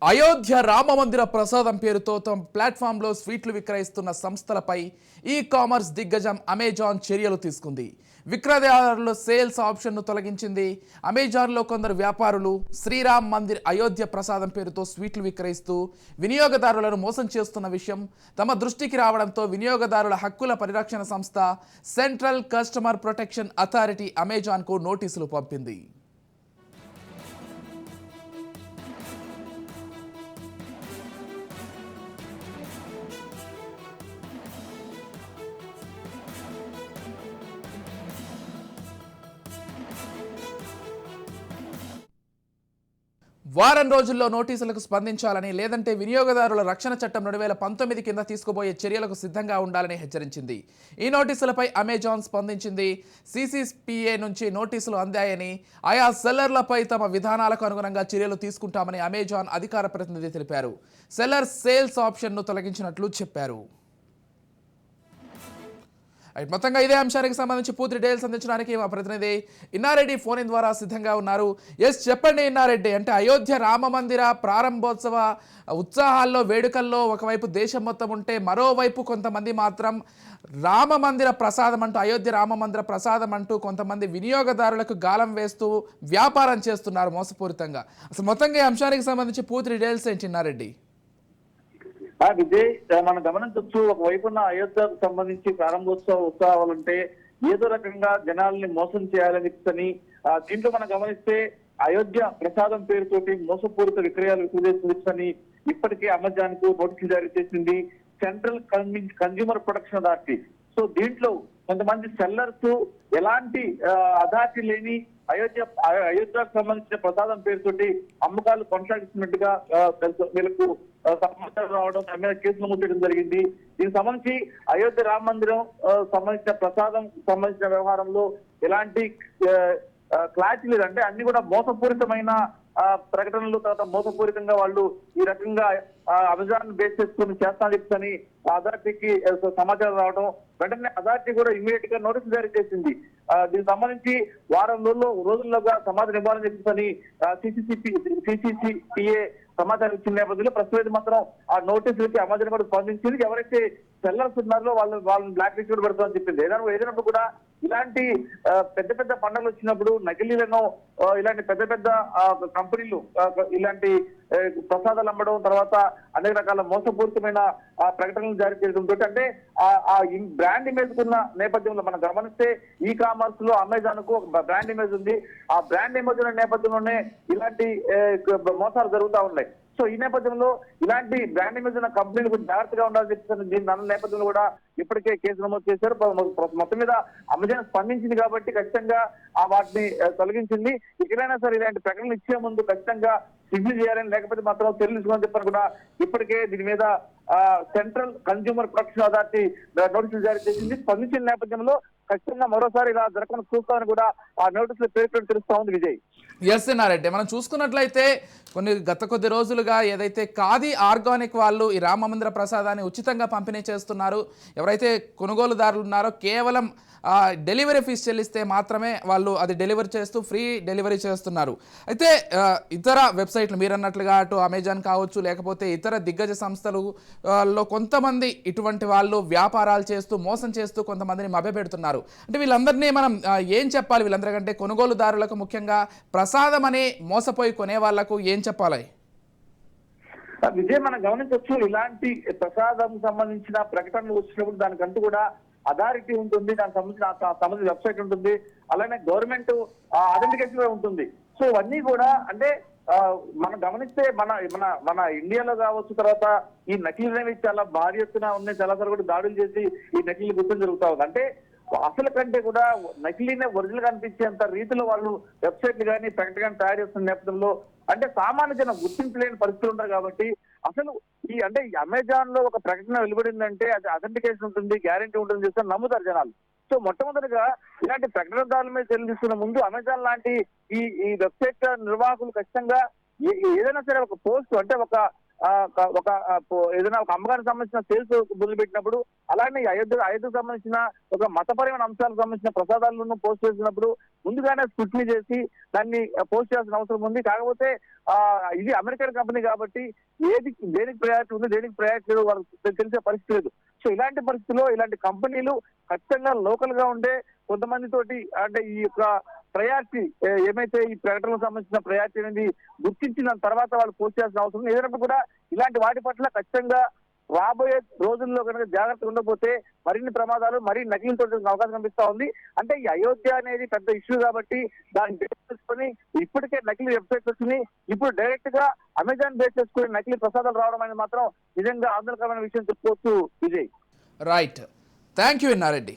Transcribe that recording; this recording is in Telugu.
అయోధ్య రామమందిర ప్రసాదం పేరుతో తమ ప్లాట్ఫామ్లో స్వీట్లు విక్రయిస్తున్న సంస్థలపై ఈ కామర్స్ దిగ్గజం అమెజాన్ చర్యలు తీసుకుంది. విక్రయదారుల సేల్స్ ఆప్షన్ను తొలగించింది. అమెజాన్లో కొందరు వ్యాపారులు శ్రీరామ్ మందిర్ అయోధ్య ప్రసాదం పేరుతో స్వీట్లు విక్రయిస్తూ వినియోగదారులను మోసం చేస్తున్న విషయం తమ దృష్టికి రావడంతో వినియోగదారుల హక్కుల పరిరక్షణ సంస్థ సెంట్రల్ కస్టమర్ ప్రొటెక్షన్ అథారిటీ అమెజాన్కు నోటీసులు పంపింది. వారం రోజుల్లో నోటీసులకు స్పందించాలని, లేదంటే వినియోగదారుల రక్షణ చట్టం 2019 కింద తీసుకుపోయే చర్యలకు సిద్ధంగా ఉండాలని హెచ్చరించింది. ఈ నోటీసులపై అమెజాన్ స్పందించింది. సిసిపిఏ నుంచి నోటీసులు అందాయని, ఆయా సెల్లర్లపై తమ విధానాలకు అనుగుణంగా చర్యలు తీసుకుంటామని అమెజాన్ అధికార ప్రతినిధి తెలిపారు. సెల్లర్ సేల్స్ ఆప్షన్ను తొలగించినట్లు చెప్పారు. మొత్తంగా ఇదే అంశానికి సంబంధించి పూర్తి డీటెయిల్స్ అందించడానికి మా ప్రతినిధి ఇన్నారెడ్డి ఫోన్ ఇన్ ద్వారా సిద్ధంగా ఉన్నారు. చెప్పండి ఇన్నారెడ్డి, అంటే అయోధ్య రామ మందిర ప్రారంభోత్సవ ఉత్సాహాల్లో వేడుకల్లో ఒకవైపు దేశం మొత్తం ఉంటే, మరోవైపు కొంతమంది మాత్రం రామ మందిర ప్రసాదం అంటూ, అయోధ్య రామ మందిర ప్రసాదం అంటూ కొంతమంది వినియోగదారులకు గాలం వేస్తూ వ్యాపారం చేస్తున్నారు మోసపూరితంగా. అసలు మొత్తంగా ఈ అంశానికి సంబంధించి పూర్తి డీటెయిల్స్ ఏంటి ఇన్నారెడ్డి? విజయ్, మనం గమనించవచ్చు, ఒకవైపున అయోధ్యకు సంబంధించి ప్రారంభోత్సవ ఉత్సవాలంటే ఏదో రకంగా జనాల్ని మోసం చేయాలని దీంట్లో మనం గమనిస్తే అయోధ్య ప్రసాదం పేరుతోటి మోసపూరిత విక్రయాలు విక్రయిస్తుందని ఇప్పటికే అమెజాన్ కు నోటీసులు జారీ చేసింది central consumer protection authority. So దీంట్లో కొంతమంది సెల్లర్స్ ఎలాంటి అథారిటీ లేని అయోధ్యకు సంబంధించిన ప్రసాదం పేరుతోటి అమ్మకాలు కొనసాగిస్తున్నట్టుగా వీళ్ళకు సమాచారం రావడం, దాని మీద కేసులు ముట్టడం జరిగింది. దీనికి సంబంధించి అయోధ్య రామ మందిరం సంబంధించిన ప్రసాదం సంబంధించిన వ్యవహారంలో ఎలాంటి క్లారిటీ లేదంటే అన్ని కూడా మోసపూరితమైన ప్రకటనలు, తర్వాత మోసపూరితంగా వాళ్ళు ఈ రకంగా అమెజాన్ బేస్ చేసుకుని చేస్తానని చెప్తని అథారిటీకి సమాచారం రావడం, వెంటనే అథారిటీ కూడా ఇమీడియట్ గా నోటీసు జారీ చేసింది. దీనికి సంబంధించి వారం రోజుల్లోగా సమాధానం ఇవ్వాలని చెప్పని సిసిసిపిఏ సమాచారం ఇచ్చిన నేపథ్యంలో ప్రస్తుతం మాత్రం ఆ నోటీసులకి అమెజాన్ కూడా స్పందించింది. ఎవరైతే సెల్లర్స్ ఉన్నారో వాళ్ళని బ్లాక్ లిస్ట్ కూడా పెడతామని చెప్పింది. ఏదైనప్పుడు కూడా ఇలాంటి పెద్ద పెద్ద పండుగలు వచ్చినప్పుడు నకిలీలను, ఇలాంటి పెద్ద పెద్ద కంపెనీలు ఇలాంటి ప్రసాదాలు అమ్మడం, తర్వాత అనేక రకాల మోసపూరితమైన ప్రకటనలు జారీ చేయడంతో, అంటే ఆ బ్రాండ్ ఇమేజ్ ఉన్న నేపథ్యంలో మనం గమనిస్తే ఈ కామర్స్ లో అమెజాన్ కు ఒక బ్రాండ్ ఇమేజ్ ఉంది. ఆ బ్రాండ్ ఇమేజ్ ఉన్న నేపథ్యంలోనే ఇలాంటి మోసాలు జరుగుతూ ఉన్నాయి. సో ఈ నేపథ్యంలో ఇలాంటి బ్రాండ్ ఇమేజ్ ఉన్న కంపెనీలు కూడా జాగ్రత్తగా ఉండాలని చెప్తున్నారు. దీని అన్న నేపథ్యంలో కూడా ఇప్పటికే కేసు నమోదు చేశారు. మొత్తం మీద అమెజాన్ స్పందించింది కాబట్టి ఖచ్చితంగా వాటిని తొలగించింది. ఇకనైనా సరే ఇలాంటి ప్రకటనలు ఇచ్చే ముందు ఖచ్చితంగా సిగ్నల్ చేయాలని, లేకపోతే మాత్రం తెలుసుకోవాలని చెప్పారు కూడా ఇప్పటికే దీని మీద సెంట్రల్ కన్జ్యూమర్ ప్రొటెక్షన్ అథారిటీ నోటీసులు జారీ చేసింది. స్పందించిన నేపథ్యంలో ఖచ్చితంగా మరోసారి ఇలా జరగకుండా చూస్తామని కూడా ఆ నోటీసులు పేరు తెలుస్తా ఉంది. విజయ్, ఎస్ఎన్ఆర్రెడ్డి, మనం చూసుకున్నట్లయితే గత కొద్ది రోజులుగా ఏదైతే ఖాదీ ఆర్గానిక్ వాళ్ళు ఈ రామ మందిర ప్రసాదాన్ని ఉచితంగా పంపిణీ చేస్తున్నారు. ఎవరైతే కొనుగోలుదారులు ఉన్నారో కేవలం డెలివరీ ఫీజు చెల్లిస్తే మాత్రమే వాళ్ళు అది డెలివరీ చేస్తూ ఫ్రీ డెలివరీ చేస్తున్నారు. అయితే ఇతర వెబ్సైట్లు మీరు అన్నట్లుగా అటు అమెజాన్ కావచ్చు, లేకపోతే ఇతర దిగ్గజ సంస్థలలో కొంతమంది ఇటువంటి వాళ్ళు వ్యాపారాలు చేస్తూ మోసం చేస్తూ కొంతమందిని మభ్యపెడుతున్నారు. అంటే వీళ్ళందరినీ మనం ఏం చెప్పాలి? వీళ్ళందరికంటే కొనుగోలుదారులకు, ముఖ్యంగా ప్రసాదం అనే మోసపోయి కొనే వాళ్లకు ఏం చెప్పాలి? విజయ్, మనం గమనించవచ్చు, ఇలాంటి ప్రసాదం సంబంధించిన ప్రకటనలు వచ్చినప్పుడు దానికంటూ కూడా అథారిటీ ఉంటుంది, దానికి సంబంధించిన వెబ్సైట్ ఉంటుంది, అలానే గవర్నమెంట్ ఐడెంటిఫికేషన్ కూడా ఉంటుంది. సో ఇవన్నీ కూడా అంటే మనం గమనిస్తే మన ఇండియాలో కావచ్చు, తర్వాత ఈ నకిలీలు అనేవి చాలా భారీ ఎత్తున ఉన్నాయి. చాలా సార్లు కూడా దాడులు చేసి ఈ నకిలీలు గుర్తం జరుగుతా ఉంది. అంటే అసలు కంటే కూడా నకిలీనే ఒరిజినల్ కనిపించేంత రీతిలో వాళ్ళు వెబ్సైట్లు కానీ ప్రకటన తయారు చేస్తున్న నేపథ్యంలో అంటే సామాన్య జనం గుర్తించలేని పరిస్థితులు ఉంటారు. కాబట్టి అసలు అంటే అమెజాన్ లో ఒక ప్రకటన వెలువడిందంటే అది అథెంటికేషన్ ఉంటుంది, గ్యారెంటీ ఉంటుంది చేస్తే నమ్ముతారు జనాలు. సో మొట్టమొదటిగా ఇలాంటి ప్రకటనదారుల మీద చెల్లిస్తున్న ముందు అమెజాన్ లాంటి ఈ వెబ్సైట్ నిర్వాహకులు ఖచ్చితంగా ఏదైనా సరే ఒక పోస్ట్, అంటే ఒక ఏదైనా ఒక అమ్మగారికి సంబంధించిన సేల్స్ మొదలుపెట్టినప్పుడు, అలానే అయోధ్యకు సంబంధించిన ఒక మతపరమైన అంశాలకు సంబంధించిన ప్రసాదాలను పోస్ట్ చేసినప్పుడు ముందుగానే స్క్రూటినీ చేసి దాన్ని పోస్ట్ చేయాల్సిన అవసరం ఉంది. కాకపోతే ఇది అమెరికన్ కంపెనీ కాబట్టి దేనికి ప్రయారిటీ ఉంది, దేనికి ప్రయారిటీ లేదు వాళ్ళకి తెలిసే పరిస్థితి లేదు. సో ఇలాంటి పరిస్థితుల్లో ఇలాంటి కంపెనీలు ఖచ్చితంగా లోకల్ గా ఉండే కొంతమంది తోటి అంటే ఈ యొక్క ప్రయారిటీ ఏమైతే ఈ ప్రకటనలకు సంబంధించిన ప్రయారిటీ అనేది గుర్తించిన తర్వాత వాళ్ళు పోస్ట్ చేయాల్సిన అవసరం ఉంది. ఏదైనా కూడా ఇలాంటి వాటి పట్ల ఖచ్చితంగా రాబోయే రోజుల్లో కనుక జాగ్రత్తగా ఉండకపోతే మరిన్ని ప్రమాదాలు నకిలీలతో అవకాశం కనిపిస్తా ఉంది. అంటే ఈ అయోధ్య అనేది పెద్ద ఇష్యూ కాబట్టి దాన్ని బేస్ చేసుకుని ఇప్పటికే నకిలీ వెబ్సైట్స్ వచ్చినాయి. ఇప్పుడు డైరెక్ట్ గా అమెజాన్ బేస్ చేసుకుని నకిలీ ప్రసాదాలు రావడం అనేది మాత్రం నిజంగా ఆందోళనకరమైన విషయం చెప్పుకోవచ్చు Vijay. Right, thank you Inna Reddy.